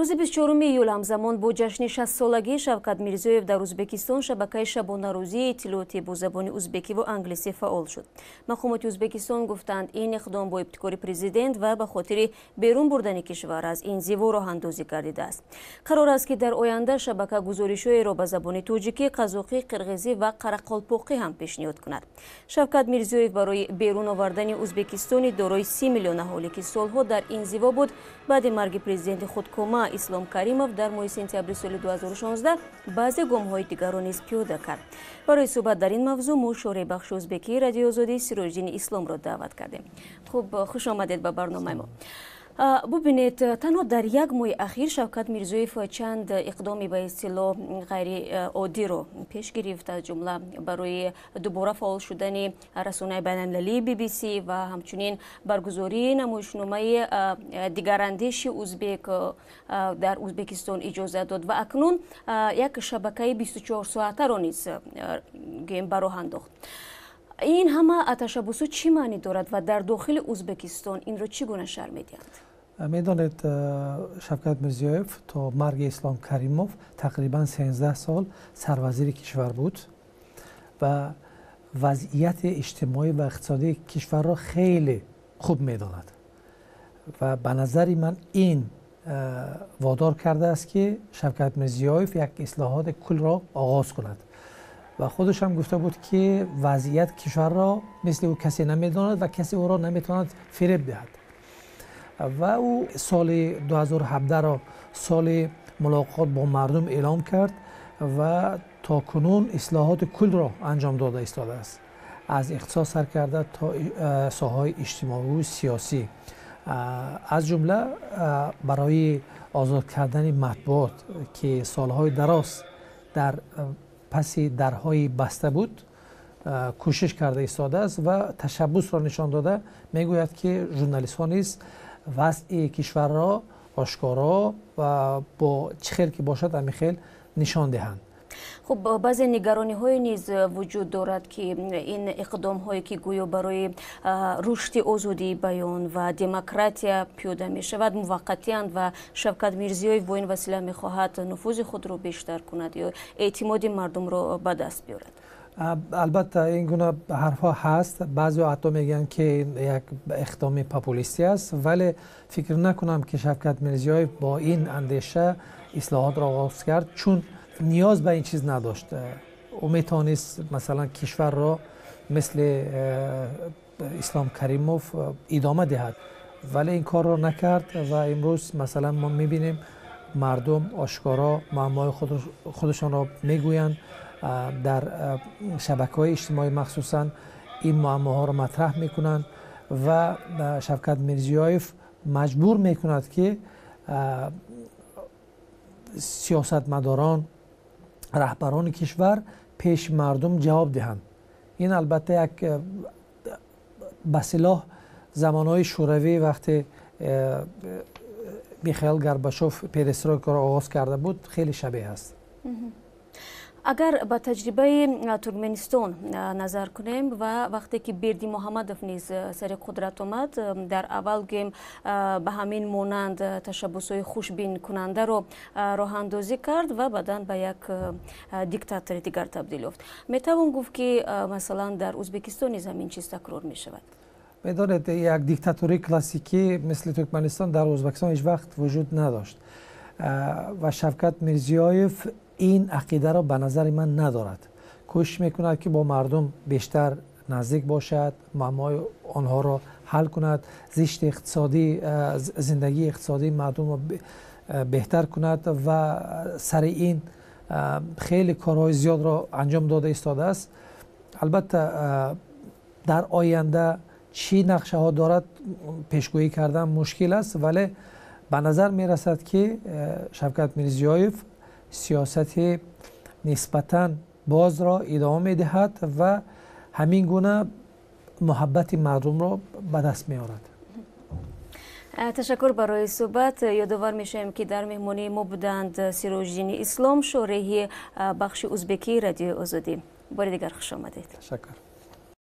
рӯзи 24 июл ҳамзамон бо ҷашни 60-солагии Шавкат Мирзиёев дар Ӯзбекистон шабакаи шабонарӯзии иттилоотӣ бо забони ӯзбекӣ ва англисӣ фаъол шуд. Мақомоти Ӯзбекистон гуфтанд, ин иқдом бо ибтикори президент ва ба хотири берун бурдани кишвар аз инзиво роҳандозӣ гардидааст. Қарор аст ки дар оянда шабака гузоришҳоеро ба забони тоҷикӣ, қазоқӣ, қирғизӣ ва қарақолпоқӣ ҳам пешниҳод кунад. Шавкат Мирзиёев барои берун овардани Ӯзбекистони дорои 30 миллион аҳолӣ ки солҳо дар инзиво буд, баъди марги президенти худкома Ислом Каримов дар моҳи сентябри соли 2016 баъзе гомҳои дигарро низ пиёда кард. Барои суҳбат дар ин мавзӯъ мо шории бахши ӯзбекии Радиои Озодӣ Сироҷдини Исломро даъват кардем. Хуб, хуш омадед ба барномаи мо. Бубинед, танҳо дар як моҳи ахир Шавкат Мирзиёев чанд иқдоми ба истилоҳ ғайриоддиро пеш гирифт, аз ҷумла барои дубора фаъол шудани расонаи байналмилалии BBC ва ҳамчунин баргузории намоишномаи дигарандеши ӯзбек дар Ӯзбекистон иҷозат дод ва акнун як шабакаи 24 соатаро низ бароҳ андохт. این همه تشبسات چی معنی دارد و در داخل ازبکستان این رو چگونه شرح می‌دهند؟ می‌دانید شوکت میرزیویف تا مرگ اسلام کریموف تقریبا 13 سال سروزیر کشور بود و وضعیت اجتماعی و اقتصادی کشور را خیلی خوب می‌داند و به نظر من این وادار کرده است که شوکت میرزیویف یک اصلاحات کل را آغاز کند. و خودش هم گفته بود که وضعیت کشور را مثل او کسی نمیداند و کسی او را نمیتواند فریب دهد و او سال 2017 را سال ملاقات با مردم اعلام کرد و تا کنون اصلاحات کل را انجام داده ایستاده است، از اقتصاد سر کرده تا ساحه‌های اجتماعی و سیاسی، از جمله برای آزاد کردن مطبوعات که سالهای دراز در پس درهای بسته بود کوشش کرده ایستاده است و تشبث را نشان داده میگوید که ژورنالیست ها نیز وضع کشور را آشکارا و با چه خیل که باشد همیخیل نشان دهند. خب بعضی نگرانی های نیز وجود دارد که این اقدام هایی که گویا برای رشد آزادی بیان و دموکراسی پیاده می شود موقتی اند و شوکت میرزیویف با این وسیله می خواهد نفوذ خود را بیشتر کند یا اعتماد مردم را به دست بیارد. البته این گونه حرفها هست، بعضی حتی میگن که یک اقدام پاپولیستی است، ولی فکر نکنم که شوکت میرزیویف با این اندیشه اصلاحات را آغاز کرد، چون نیاز به این چیز نداشت. او میتونست مثلا کشور را مثل اسلام کریموف ادامه دهد، ولی این کار را نکرد و امروز مثلا ما میبینیم مردم آشکارا معمای خودشان را میگویند، در شبکه‌های اجتماعی مخصوصا این معماها را مطرح میکنند و شوکت میرزیویف مجبور میکند که سیاستمداران رهبران کشور پیش مردم جواب دهند. این البته یک به اصطلاح زمانهای شوروی وقتی میخائیل گورباچوف پیرسترویکا را آغاز کرده بود خیلی شبیه است. اگر به تجربه ترکمنستان نظر کنیم و وقتی که بیردی محمدوف نیز سر قدرت آمد، در اول گیم به همین مانند تشبس‌های خوشبین کننده رو راه اندازی کرد و بعداً به یک دیکتاتور دیگر تبدیل یافت. میتوان گفت که مثلا در ازبکستان نیز همین چیز تکرار می شود. میدانید یک دیکتاتوری کلاسیکی مثل ترکمنستان در ازبکستان هیچ وقت وجود نداشت و شوکت میرزیویف این عقیده را به نظر من ندارد. کوشش میکند که با مردم بیشتر نزدیک باشد، معمای آنها را حل کند، زیست اقتصادی زندگی اقتصادی مردم را بهتر کند و سر این خیلی کارهای زیاد را انجام داده ایستاده است. البته در آینده چی نقشه ها دارد پیشگویی کردن مشکل است، ولی به نظر می رسد که شوکت میرزیویف سیاست نسبتاً باز را ادامه می دهد و همین گونه محبت مردم را به دست می آورد. تشکر برای صحبت. یادآور میشیم که در مهمانی ما بودند سیروژدین اسلام، شارح بخش ازبکی رادیو آزادی. بار دیگر خوش آمدید. تشکر.